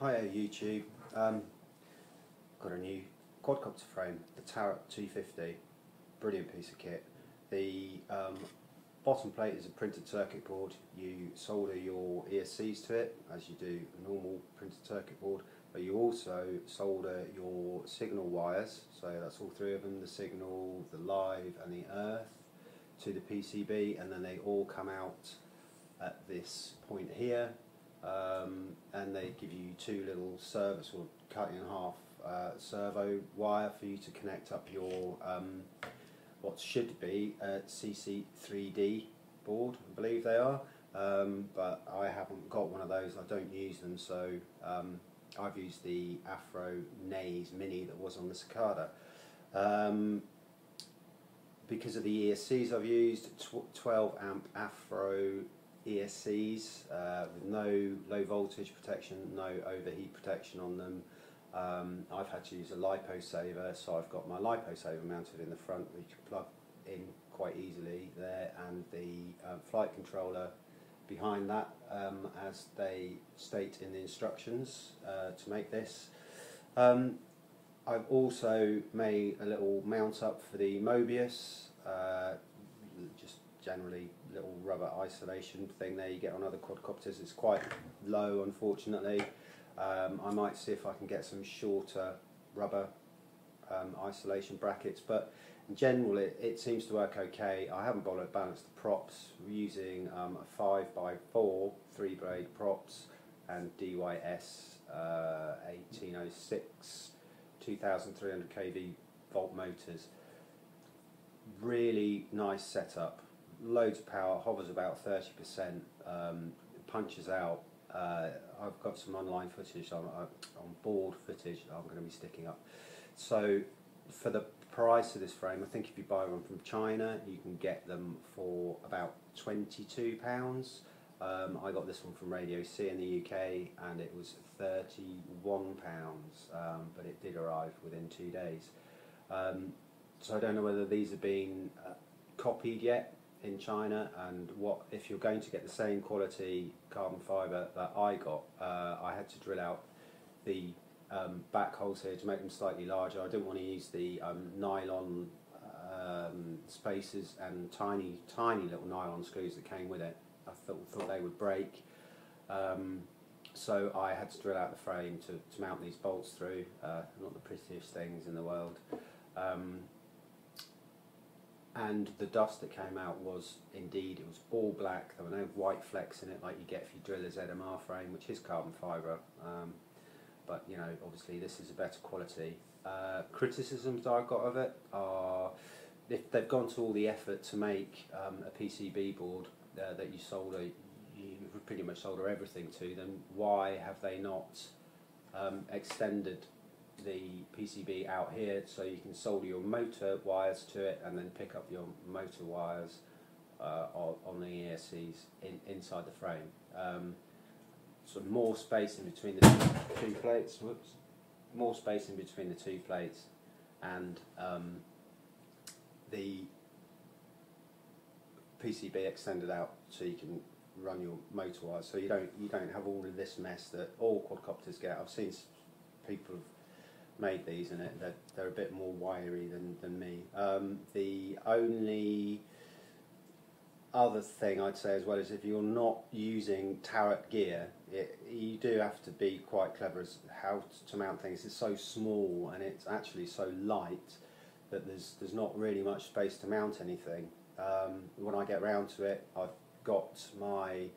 Hi YouTube, got a new quadcopter frame, the Tarot 250, brilliant piece of kit. The bottom plate is a printed circuit board. You solder your ESCs to it as you do a normal printed circuit board, but you also solder your signal wires, so that's all three of them, the signal, the live and the earth, to the PCB, and then they all come out at this point here. And they give you two little servos or cut in half servo wire for you to connect up your what should be a CC3D board, I believe they are, but I haven't got one of those. I don't use them, so I've used the Afro Naze Mini that was on the Cicada. Because of the ESCs I've used, 12 amp Afro ESCs with no low voltage protection, no overheat protection on them. I've had to use a LiPo saver, so I've got my LiPo saver mounted in the front, which you can plug in quite easily there, and the flight controller behind that, as they state in the instructions to make this. I've also made a little mount up for the Mobius, just generally little rubber isolation thing there you get on other quadcopters. It's quite low, unfortunately. I might see if I can get some shorter rubber isolation brackets, but in general it seems to work okay. I haven't bothered to balance the props. We're using a 5x4 3-blade props and DYS 1806 2300 kV volt motors. Really nice setup, loads of power, hovers about 30%, punches out. I've got some online footage on board footage I'm going to be sticking up. So for the price of this frame, I think if you buy one from China you can get them for about £22. I got this one from Radio C in the UK and it was £31, but it did arrive within 2 days. So I don't know whether these have been copied yet in China, and what if you're going to get the same quality carbon fibre that I got. I had to drill out the back holes here to make them slightly larger. I didn't want to use the nylon spacers and tiny little nylon screws that came with it. I thought they would break, so I had to drill out the frame to mount these bolts through. Not the prettiest things in the world. And the dust that came out was indeed, it was all black. There were no white flecks in it like you get if you drill a ZMR frame, which is carbon fibre, but you know, obviously this is a better quality. Criticisms I've got of it are, if they've gone to all the effort to make a PCB board that you solder, you pretty much solder everything to, then why have they not extended the PCB out here so you can solder your motor wires to it and then pick up your motor wires on the ESCs inside the frame. So more space in between the two plates. Whoops. More space in between the two plates, and the PCB extended out so you can run your motor wires. So you don't have all of this mess that all quadcopters get. I've seen people have made these and they're a bit more wiry than me. The only other thing I'd say as well is if you're not using Tarot gear, you do have to be quite clever as how to mount things. It's so small and it's actually so light that there's not really much space to mount anything. When I get round to it, I've got my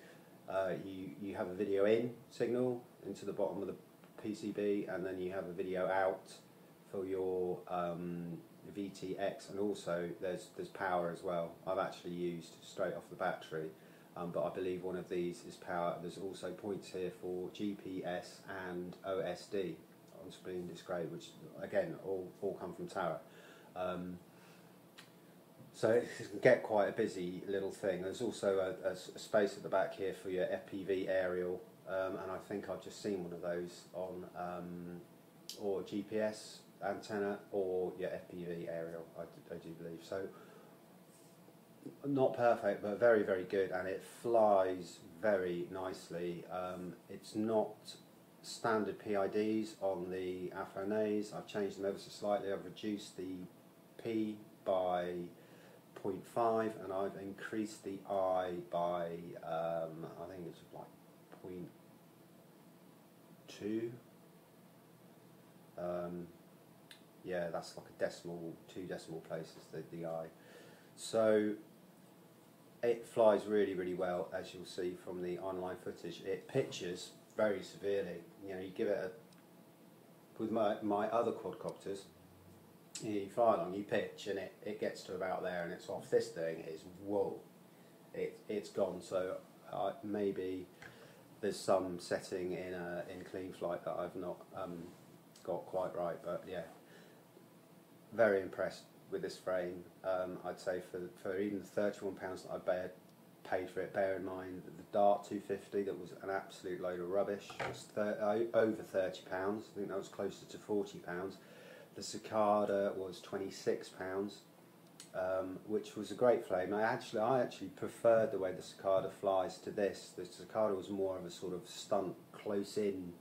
you have a video in signal into the bottom of the PCB, and then you have a video out for your VTX, and also there's power as well. I've actually used straight off the battery, but I believe one of these is power. There's also points here for GPS and OSD on screen display, which again all come from Tarot. So it can get quite a busy little thing. There's also a space at the back here for your FPV aerial. And I think I've just seen one of those on or GPS antenna or your FPV aerial, I do believe. So not perfect, but very good, and it flies very nicely. It's not standard PIDs on the Afro-Nays. I've changed them ever so slightly. I've reduced the P by 0.5 and I've increased the I by I think it's like 0.2. Yeah, that's like a decimal, 2 decimal places, the I. So it flies really, really well, as you'll see from the online footage. It pitches very severely. You know, you give it a, with my other quadcopters, you fly along, you pitch, and it gets to about there, and it's off. This thing is whoa, it's gone. So maybe there's some setting in clean flight that I've not got quite right, but yeah, very impressed with this frame. I'd say for even the £31 that I paid for it, bear in mind that the Dart 250 that was an absolute load of rubbish was over £30. I think that was closer to £40. The Cicada was £26, which was a great flame. I actually preferred the way the Cicada flies to this. The Cicada was more of a sort of stunt, close in,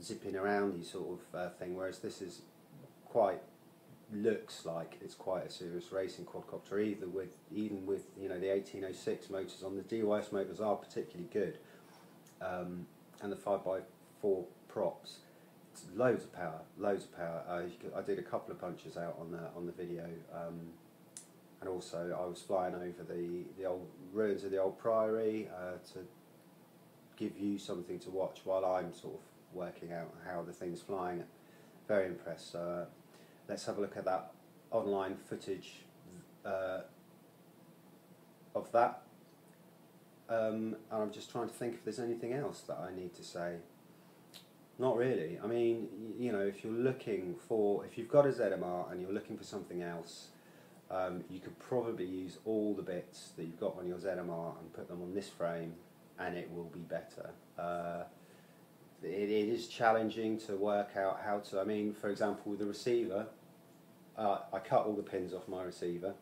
zipping around sort of thing, whereas this is looks like it's quite a serious racing quadcopter, even with you know the 1806 motors on. The DYS motors are particularly good, and the 5x4 props. It's loads of power, loads of power. I did a couple of punches out on the video, and also I was flying over the old ruins of the old priory to give you something to watch while I'm sort of working out how the thing's flying. Very impressed. Let's have a look at that online footage of that. And I'm just trying to think if there's anything else that I need to say. Not really. I mean, you know, if you've got a ZMR and you're looking for something else, you could probably use all the bits that you've got on your ZMR and put them on this frame, and it will be better. It is challenging to work out how to, I mean, for example, with the receiver, I cut all the pins off my receiver,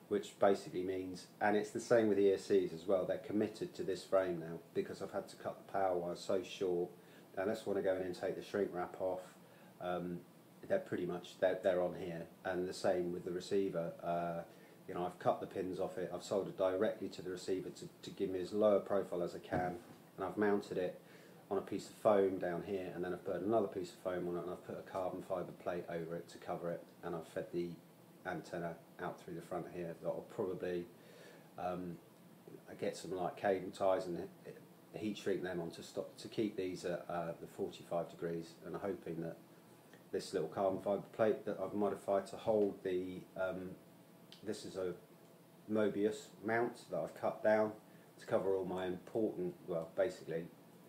which basically means, and it's the same with the ESCs as well, they're committed to this frame now because I've had to cut the power wire so short. Unless I want to go in and take the shrink wrap off, they're pretty much, they're on here. And the same with the receiver. You know, I've cut the pins off it, I've soldered directly to the receiver to give me as low a profile as I can, and I've mounted it on a piece of foam down here, and then I've put another piece of foam on it, and I've put a carbon fibre plate over it to cover it, and I've fed the antenna out through the front here. That'll probably I get some like cable ties and heat shrink them on to keep these at the 45 degrees, and I'm hoping that this little carbon fibre plate that I've modified to hold the this is a Mobius mount that I've cut down to cover all my important, well basically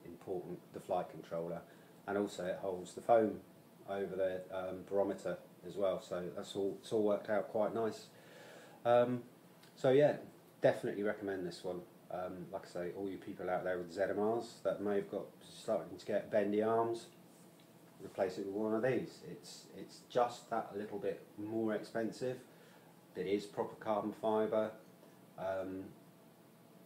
important, the flight controller, and also it holds the foam over the barometer as well, so it's all worked out quite nice. So yeah, definitely recommend this one. Like I say, all you people out there with ZMRs that may have got starting to get bendy arms, replace it with one of these. It's just that little bit more expensive. It is proper carbon fibre.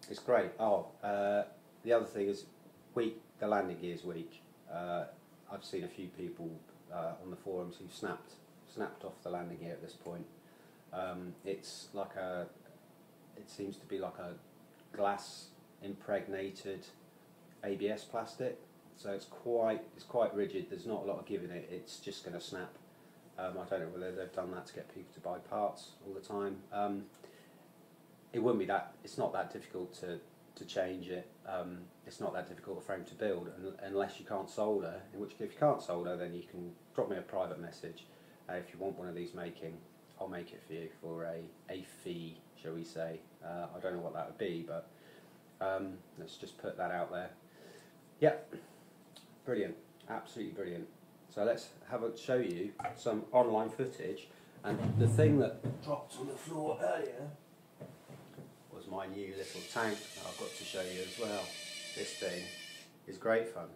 It's great. The other thing is the landing gear is weak. I've seen a few people on the forums who've snapped off the landing gear at this point. It's like it seems to be like a glass impregnated ABS plastic, so it's quite rigid. There's not a lot of give in it. It's just going to snap. I don't know whether they've done that to get people to buy parts all the time. It wouldn't be that. It's not that difficult to change it. It's not that difficult a frame to build, unless you can't solder. In which case, if you can't solder, then you can drop me a private message. If you want one of these making, I'll make it for you for a fee, shall we say. I don't know what that would be, but let's just put that out there. Yep, brilliant, absolutely brilliant. So let's show you some online footage. And the thing that dropped on the floor earlier was my new little tank that I've got to show you as well. This thing is great fun.